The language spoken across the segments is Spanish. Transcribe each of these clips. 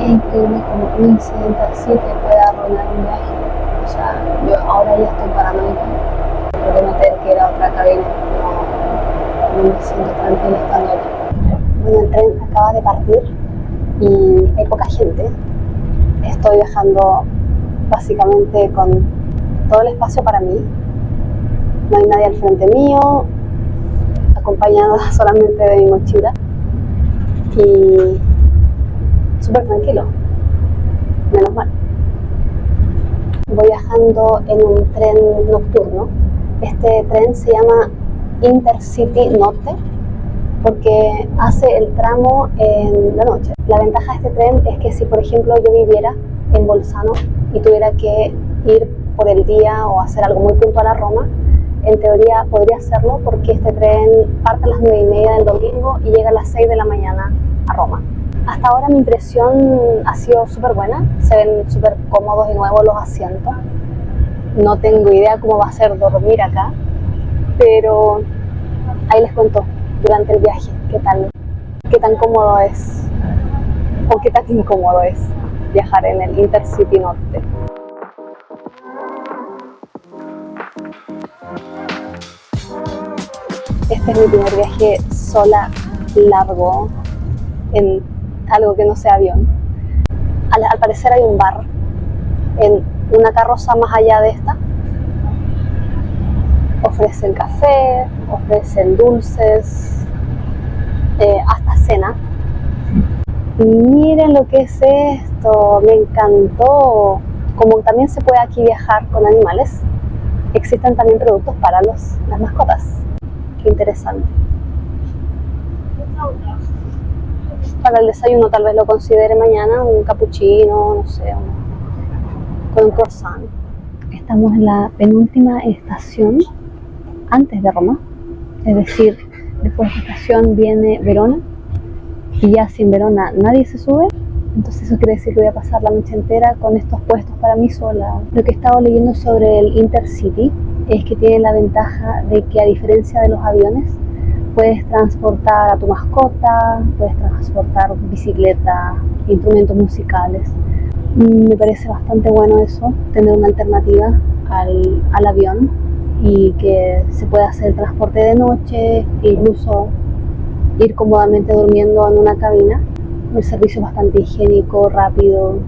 Es increíble como un incidente así te puede arruinar un viaje. O sea, yo ahora ya estoy paranoica porque me tengo que ir a otra cabina. No me siento tranquila estando aquí. Bueno, el tren acaba de partir y hay poca gente. Estoy viajando básicamente con todo el espacio para mí. No hay nadie al frente mío, acompañada solamente de mi mochila. Y súper tranquilo, menos mal. Voy viajando en un tren nocturno. Este tren se llama Intercity Norte porque hace el tramo en la noche. La ventaja de este tren es que si, por ejemplo, yo viviera en Bolzano y tuviera que ir por el día o hacer algo muy puntual a Roma, en teoría podría hacerlo porque este tren parte a las 9:30 del domingo y llega a las 6 de la mañana a Roma. Hasta ahora mi impresión ha sido súper buena, se ven súper cómodos y nuevos los asientos. No tengo idea cómo va a ser dormir acá, pero ahí les cuento durante el viaje qué tan cómodo es o qué tan incómodo es viajar en el Intercity Norte. Este es mi primer viaje sola largo en algo que no sea avión. Al parecer hay un bar en una carroza más allá de esta. Ofrecen café, ofrecen dulces, hasta cena. Miren lo que es esto, me encantó. Como también se puede aquí viajar con animales, existen también productos para las mascotas. Qué interesante. Para el desayuno tal vez lo considere mañana, un cappuccino, no sé, con un croissant. Estamos en la penúltima estación antes de Roma, es decir, después de esta estación viene Verona y ya sin Verona nadie se sube, entonces eso quiere decir que voy a pasar la noche entera con estos puestos para mí sola. Lo que he estado leyendo sobre el Intercity es que tiene la ventaja de que, a diferencia de los aviones, puedes transportar a tu mascota, puedes transportar bicicleta, instrumentos musicales. Me parece bastante bueno eso, tener una alternativa al avión y que se pueda hacer el transporte de noche, incluso ir cómodamente durmiendo en una cabina. El servicio es bastante higiénico, rápido,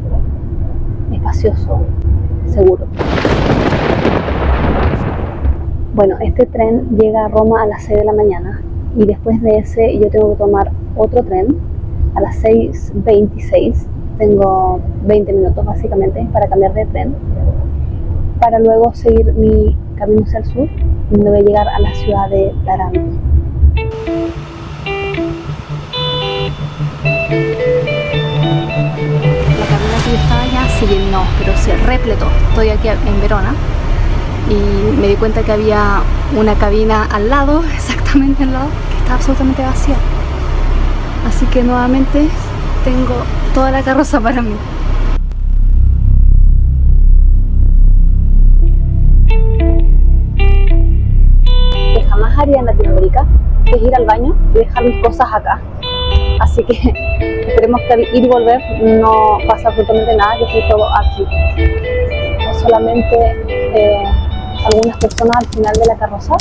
espacioso, seguro. Bueno, este tren llega a Roma a las 6 de la mañana y después de ese yo tengo que tomar otro tren a las 6:26. Tengo 20 minutos básicamente para cambiar de tren, para luego seguir mi camino hacia el sur, donde voy a llegar a la ciudad de Taranto. La cabina que yo estaba ya, si bien no, pero se repletó. Estoy aquí en Verona y me di cuenta que había una cabina al lado, exactamente al lado, que estaba absolutamente vacía. Así que nuevamente tengo toda la carroza para mí. Que jamás haría en Latinoamérica es ir al baño y dejar mis cosas acá. Así que esperemos que al ir y volver no pasa absolutamente nada, que esté todo aquí. O solamente algunas personas al final de la carroza.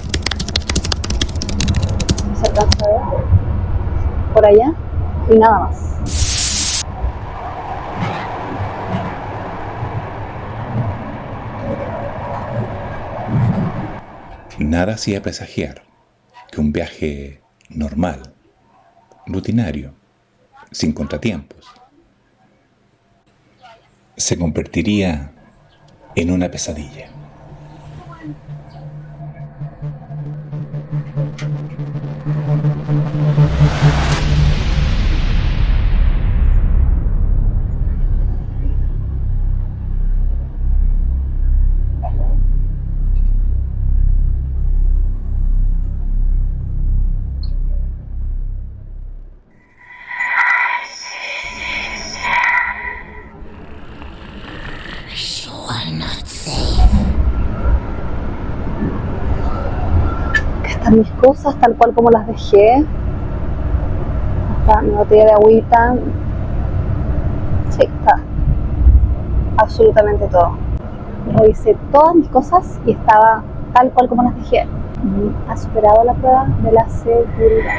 Se alcanza a ver por allá y nada más. Nada hacía presagiar que un viaje normal, rutinario, sin contratiempos, se convertiría en una pesadilla. Están mis cosas tal cual como las dejé. Hasta mi botella de agüita. Sí, Sí, está. Absolutamente todo. Revisé todas mis cosas y estaba tal cual como las dejé. Ha superado la prueba de la seguridad.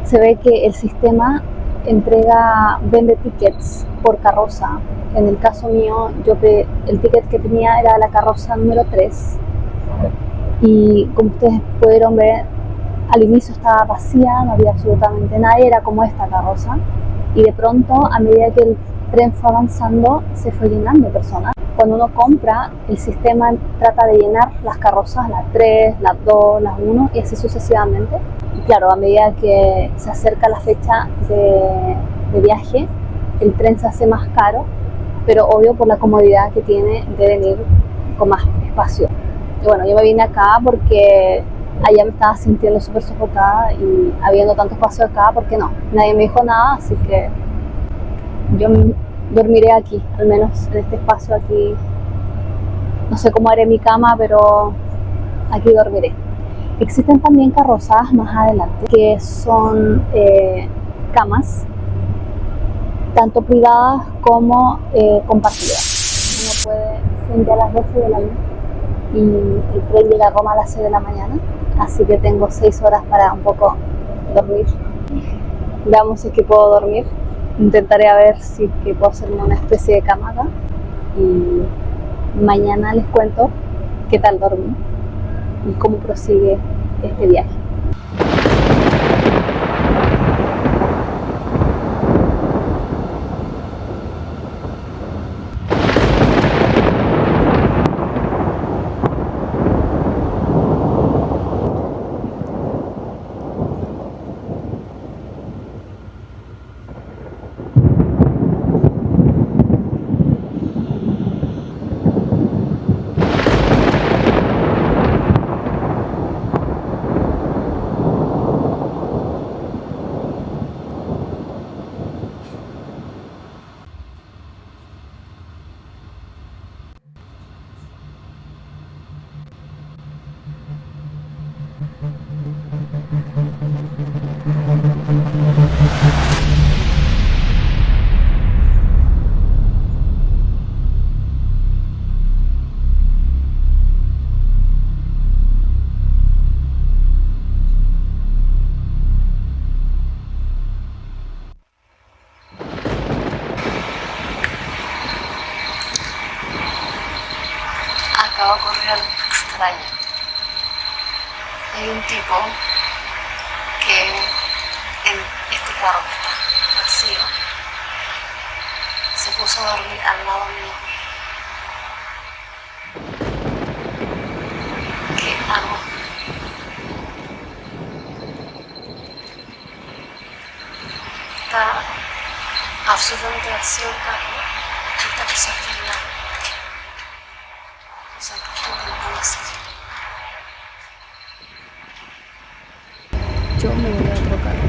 Se ve que el sistema vende tickets por carroza. En el caso mío, el ticket que tenía era la carroza número 3 y como ustedes pudieron ver, al inicio estaba vacía, no había absolutamente nadie, era como esta carroza, y de pronto, a medida que el tren fue avanzando, se fue llenando de personas. Cuando uno compra, el sistema trata de llenar las carrozas, las 3, las 2, las 1 y así sucesivamente. Y claro, a medida que se acerca la fecha de viaje, el tren se hace más caro, pero obvio por la comodidad que tiene de venir con más espacio. Y bueno, yo me vine acá porque allá me estaba sintiendo súper sofocada y habiendo tanto espacio acá, ¿por qué no? Nadie me dijo nada, así que yo dormiré aquí, al menos en este espacio aquí. No sé cómo haré mi cama, pero aquí dormiré. Existen también carrozas más adelante que son camas, tanto privadas como compartidas. Uno puede frente a las 12 de la noche y el tren llega a Roma a las 6 de la mañana, así que tengo 6 horas para un poco dormir. Veamos si es que puedo dormir. Intentaré a ver si es que puedo hacerme una especie de cama acá y mañana les cuento qué tal dormí y cómo prosigue este viaje. Acaba de ocurrir algo extraño. Hay un tipo que en este carro que está vacío se puso a dormir al lado mío. ¿Qué hago? Está absolutamente vacío el carro y esta persona está al lado. O sea, ¿qué estoy intentando hacer? Yo me voy a otro carro.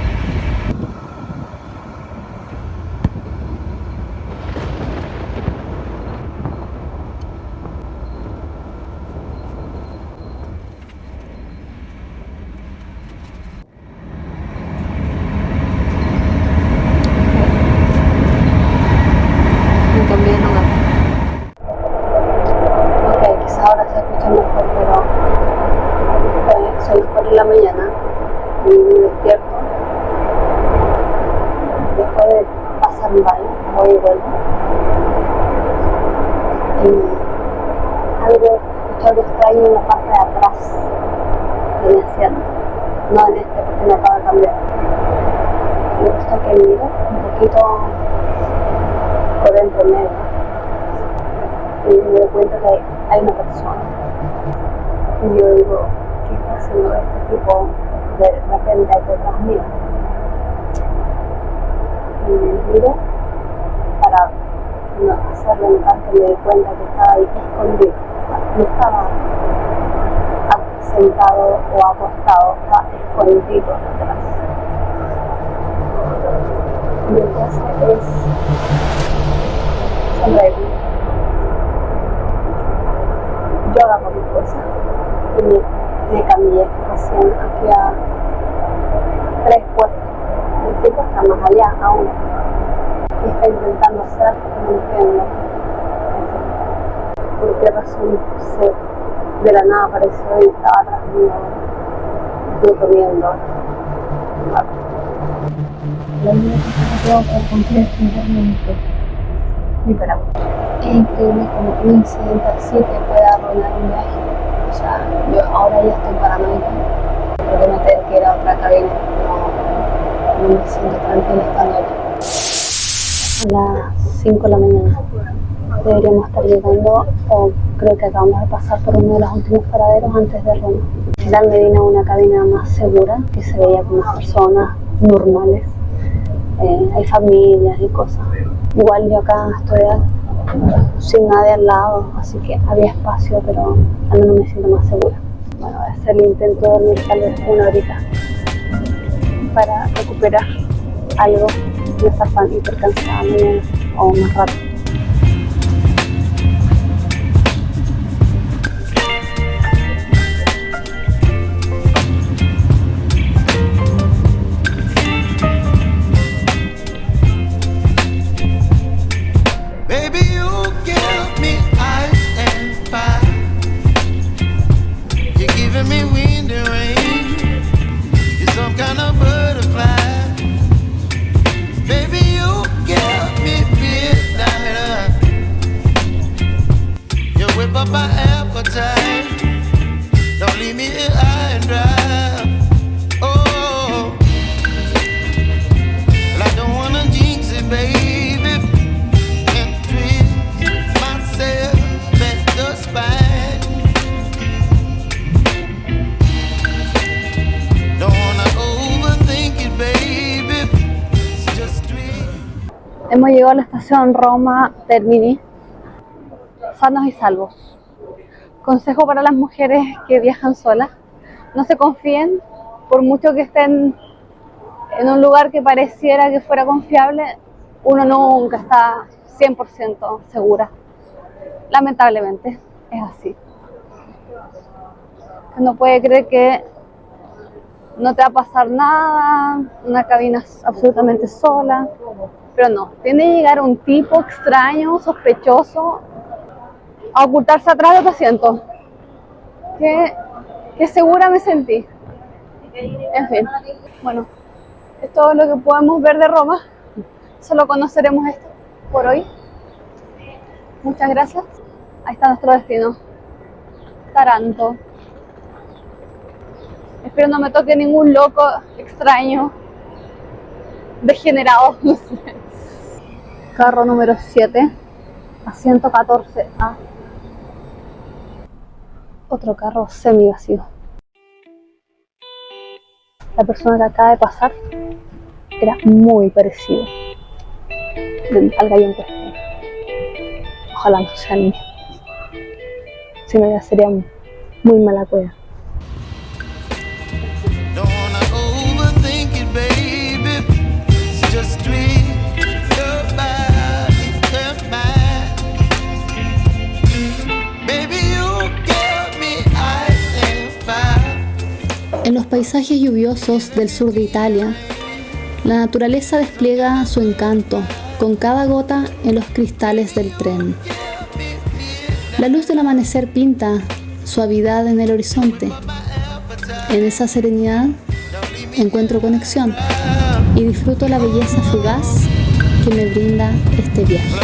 Me cambié de lugar. Ok, quizás ahora se escucha mejor, pero son las 4 de la mañana y me despierto. Después de pasar un baño, voy y vuelvo. Y escucho algo extraño en la parte de atrás de mi asiento. No en este, porque me acaba de cambiar. Me gusta que miro un poquito por dentro medio y me doy cuenta que hay una persona. Y yo digo, ¿qué está haciendo este tipo de repente aquí detrás mío? Y me miro para no hacerle notar que me di cuenta que estaba ahí escondido. No estaba sentado o acostado, estaba escondido atrás. Y lo que hace es sonreírme. Yo agarro mi cosa y me cambié recién aquí está más allá aún. ¿Qué está intentando hacer? No entiendo. ¿Por qué razón de la nada apareció y estaba atrás mío? Estuve comiendo. La única cosa que tengo para cumplir es simplemente mi palabra. Es increíble como un incidente así te puede arruinar un viaje. O sea, yo ahora ya estoy paranoica porque me tengo que ir a otra cabina. No me siento tranquila estando aquí. A las 5 de la mañana deberíamos estar llegando, o creo que acabamos de pasar por uno de los últimos paraderos antes de Roma. Al final me vine a una cabina más segura, que se veía con más personas normales. Hay familias y cosas. Igual yo acá estoy sin nadie al lado, así que había espacio, pero al menos me siento más segura. Bueno, voy a hacer el intento de dormir tal vez una horita para recuperar algo y no estar tan hiper cansada mañana o más rato. Baby, you give me ice and fire. You're giving me wind and rain. You're some kind of butterfly. Baby, you give me midnight. You whip up my appetite. Don't leave me here high and dry. Oh, well, I don't wanna jinx it, baby. Hemos llegado a la estación Roma Termini, sanos y salvos. Consejo para las mujeres que viajan solas: no se confíen, por mucho que estén en un lugar que pareciera que fuera confiable, uno nunca está 100% segura. Lamentablemente, es así. Uno puede creer que no te va a pasar nada, una cabina absolutamente sola, pero no. Tiene que llegar un tipo extraño, sospechoso, a ocultarse atrás de tu asiento. Qué segura me sentí. En fin, bueno, es todo lo que podemos ver de Roma. Solo conoceremos esto por hoy. Muchas gracias. Ahí está nuestro destino, Taranto. Espero no me toque ningún loco extraño, degenerado. Carro número 7, asiento 14A. Otro carro semi vacío. La persona que acaba de pasar era muy parecido al gallo en cuestión. Ojalá no sea el mío. Si no, ya sería muy mala cueva. En los paisajes lluviosos del sur de Italia, la naturaleza despliega su encanto con cada gota en los cristales del tren. La luz del amanecer pinta suavidad en el horizonte. En esa serenidad encuentro conexión y disfruto la belleza fugaz que me brinda este viaje.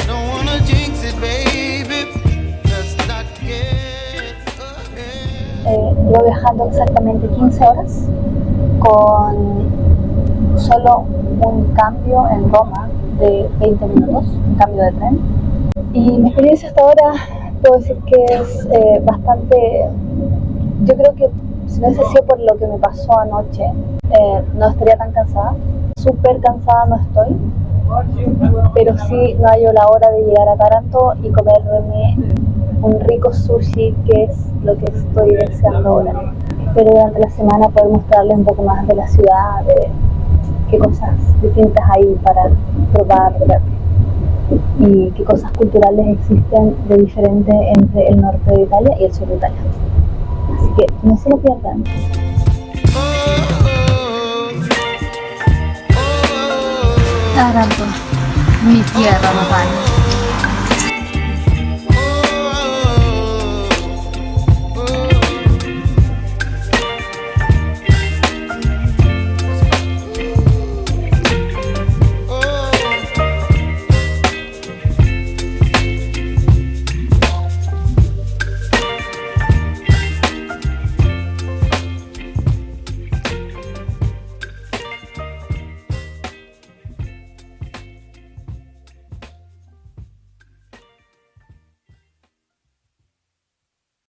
Llevo viajando exactamente 15 horas con solo un cambio en Roma de 20 minutos, un cambio de tren. Y mi experiencia hasta ahora puedo decir que es bastante... Yo creo que si no hubiese sido por lo que me pasó anoche, no estaría tan cansada. Súper cansada no estoy, pero sí no hallo la hora de llegar a Taranto y comerme un rico sushi, que es lo que estoy deseando ahora. Espero durante la semana poder mostrarles un poco más de la ciudad, de qué cosas distintas hay para probar, ver, y qué cosas culturales existen de diferente entre el norte de Italia y el sur de Italia. Así que no se lo pierdan. Oh, oh, oh. Taranto, mi tierra natal.